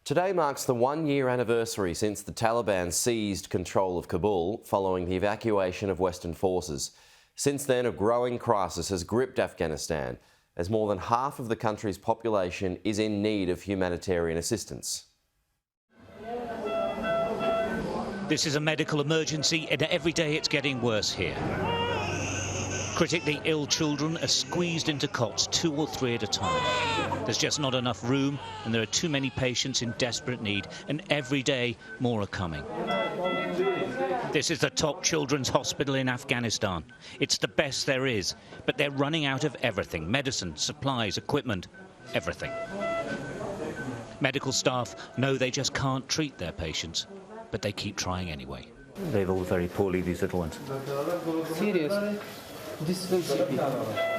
Today marks the one-year anniversary since the Taliban seized control of Kabul following the evacuation of Western forces. Since then, a growing crisis has gripped Afghanistan, as more than half of the country's population is in need of humanitarian assistance. This is a medical emergency, and every day it's getting worse here. Critically ill children are squeezed into cots 2 or 3 at a time. There's just not enough room, and there are too many patients in desperate need, and every day more are coming. This is the top children's hospital in Afghanistan. It's the best there is, but they're running out of everything: medicine, supplies, equipment, everything. Medical staff know they just can't treat their patients, but they keep trying anyway. They've all very poorly, these little ones. Serious. This one CP.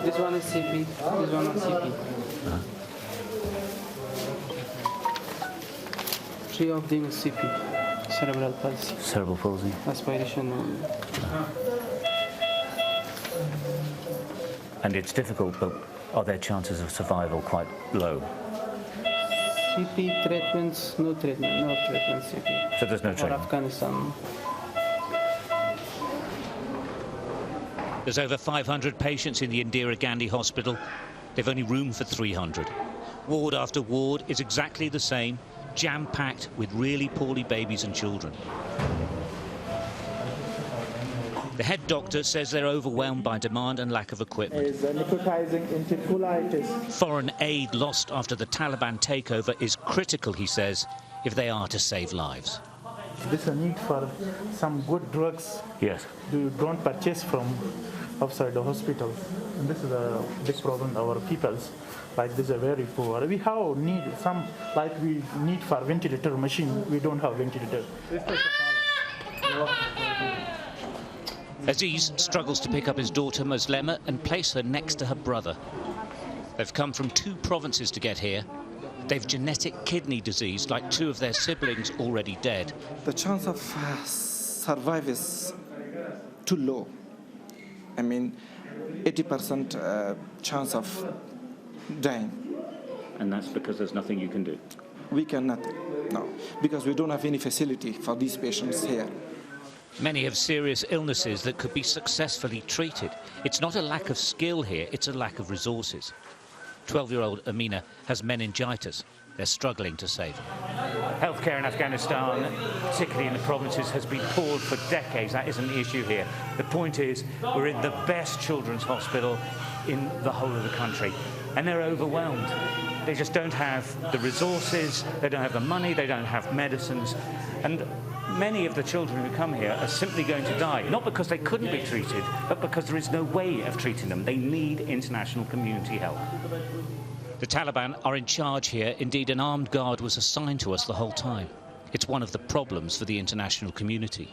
This one is CP. This one is CP. Three of them is CP. Cerebral palsy. Cerebral palsy. Aspiration. And it's difficult, but are their chances of survival quite low? CP treatments, no treatment CP. So there's no treatment? For Afghanistan. There's over 500 patients in the Indira Gandhi hospital. They've only room for 300. Ward after ward is exactly the same, jam-packed with really poorly babies and children. The head doctor says they're overwhelmed by demand and lack of equipment. Foreign aid lost after the Taliban takeover is critical, he says, if they are to save lives. There's a need for some good drugs. Yes. You don't purchase from outside the hospital. And this is a big problem. Our peoples, like this, are very poor. We have need some, like we need for ventilator machine. We don't have ventilator. Aziz struggles to pick up his daughter Moslema and place her next to her brother. They've come from 2 provinces to get here. They've genetic kidney disease, like 2 of their siblings already dead. The chance of survive is too low. I mean, 80% chance of dying. And that's because there's nothing you can do? We cannot, no, because we don't have any facility for these patients here. Many have serious illnesses that could be successfully treated. It's not a lack of skill here, it's a lack of resources. 12-year-old Amina has meningitis. They're struggling to save her. Healthcare in Afghanistan, particularly in the provinces, has been poor for decades. That isn't the issue here. The point is, we're in the best children's hospital in the whole of the country, and they're overwhelmed. They just don't have the resources, they don't have the money, they don't have medicines, and many of the children who come here are simply going to die, not because they couldn't be treated, but because there is no way of treating them. They need international community help. The Taliban are in charge here. Indeed, an armed guard was assigned to us the whole time. It's one of the problems for the international community.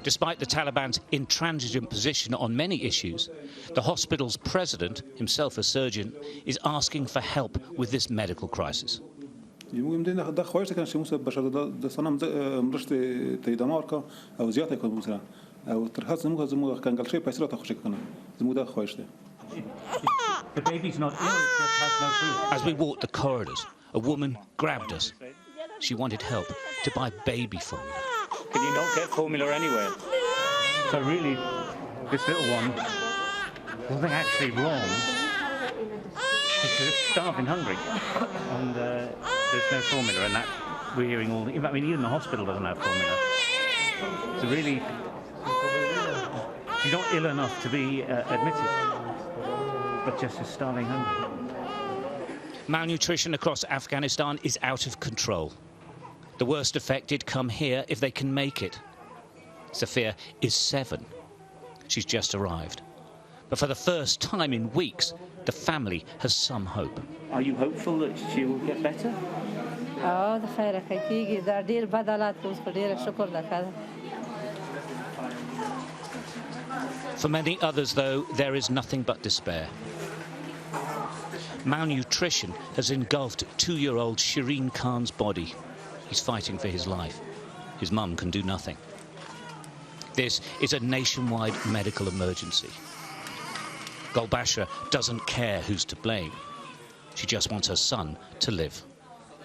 Despite the Taliban's intransigent position on many issues, the hospital's president, himself a surgeon, is asking for help with this medical crisis. The baby's not ill, it just has no food. As we walked the corridors, a woman grabbed us. She wanted help to buy baby formula. Can you not get formula anywhere? So really, this little one, nothing actually wrong. She's just starving hungry. And there's no formula, and that we're hearing all. I mean, even the hospital doesn't have formula. So really, she's not ill enough to be admitted, but just is starving hungry. Malnutrition across Afghanistan is out of control. The worst affected come here if they can make it. Safia is 7. She's just arrived. But for the first time in weeks, the family has some hope. Are you hopeful that she will get better? For many others, though, there is nothing but despair. Malnutrition has engulfed 2-year-old Shireen Khan's body. He's fighting for his life. His mum can do nothing. This is a nationwide medical emergency. Golbasha doesn't care who's to blame. She just wants her son to live.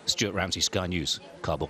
Stuart Ramsey, Sky News, Kabul.